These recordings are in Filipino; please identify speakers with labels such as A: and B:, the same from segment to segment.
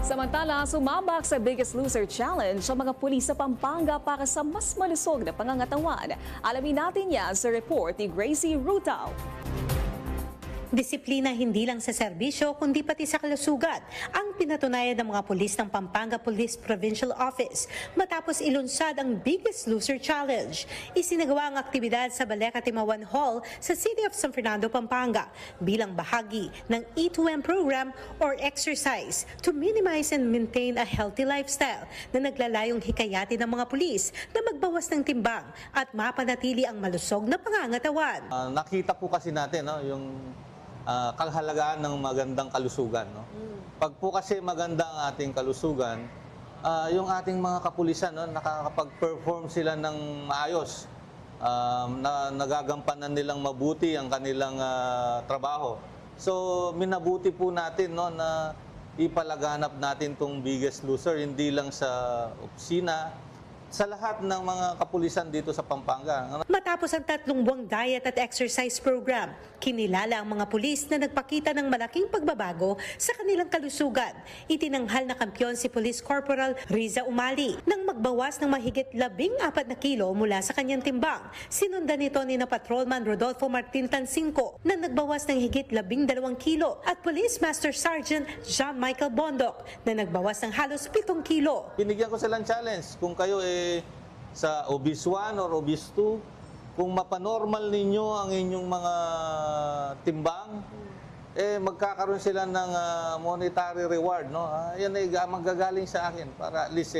A: Samantala, sumabak sa Biggest Loser Challenge ang mga pulis sa Pampanga para sa mas malusog na pangangatawan. Alamin natin yan sa report ni Gracie Rutao.
B: Disiplina hindi lang sa serbisyo kundi pati sa kalusugan ang pinatunayan ng mga pulis ng Pampanga Police Provincial Office matapos ilunsad ang Biggest Loser Challenge. Isinagawa ang aktibidad sa Baleka Timawan Hall sa City of San Fernando, Pampanga bilang bahagi ng E2M program or exercise to minimize and maintain a healthy lifestyle na naglalayong hikayatin ng mga pulis na magbawas ng timbang at mapanatili ang malusog na pangangatawan.
C: Nakita po kasi natin yung kahalagaan ng magandang kalusugan. No? Pag po kasi maganda ang ating kalusugan, yung ating mga kapulisan, nakakapag-perform sila ng maayos, nagagampanan nilang mabuti ang kanilang trabaho. So, minabuti po natin na ipalaganap natin itong Biggest Loser, hindi lang sa opisina, sa lahat ng mga kapulisan dito sa Pampanga.
B: Matapos ang 3 buwang diet at exercise program, kinilala ang mga pulis na nagpakita ng malaking pagbabago sa kanilang kalusugan. Itinanghal na kampiyon si Police Corporal Riza Umali nang magbawas ng mahigit 14 na kilo mula sa kanyang timbang. Sinundan nito ni na Patrolman Rodolfo Martin Tansinco na nagbawas ng higit 12 kilo at Police Master Sergeant John Michael Bondok na nagbawas ng halos 7 kilo.
C: Binigyan ko silang challenge kung kayo sa obese 1 or obese 2, kung mapanormal ninyo ang inyong mga timbang, magkakaroon sila ng monetary reward. No? Yan ay magagaling sa akin para at least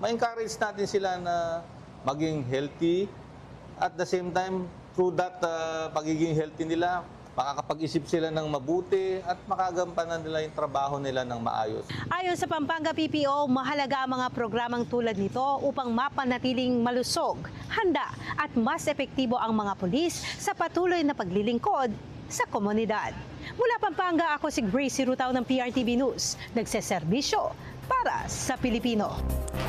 C: ma-encourage natin sila na maging healthy. At the same time, through that pagiging healthy nila, makakapag-isip sila ng mabuti at makagampanan nila yung trabaho nila ng maayos.
B: Ayon sa Pampanga PPO, mahalaga ang mga programang tulad nito upang mapanatiling malusog, handa at mas epektibo ang mga pulis sa patuloy na paglilingkod sa komunidad. Mula Pampanga, ako si Gracie Rutao ng PRTV News, nagseserbisyo para sa Pilipino.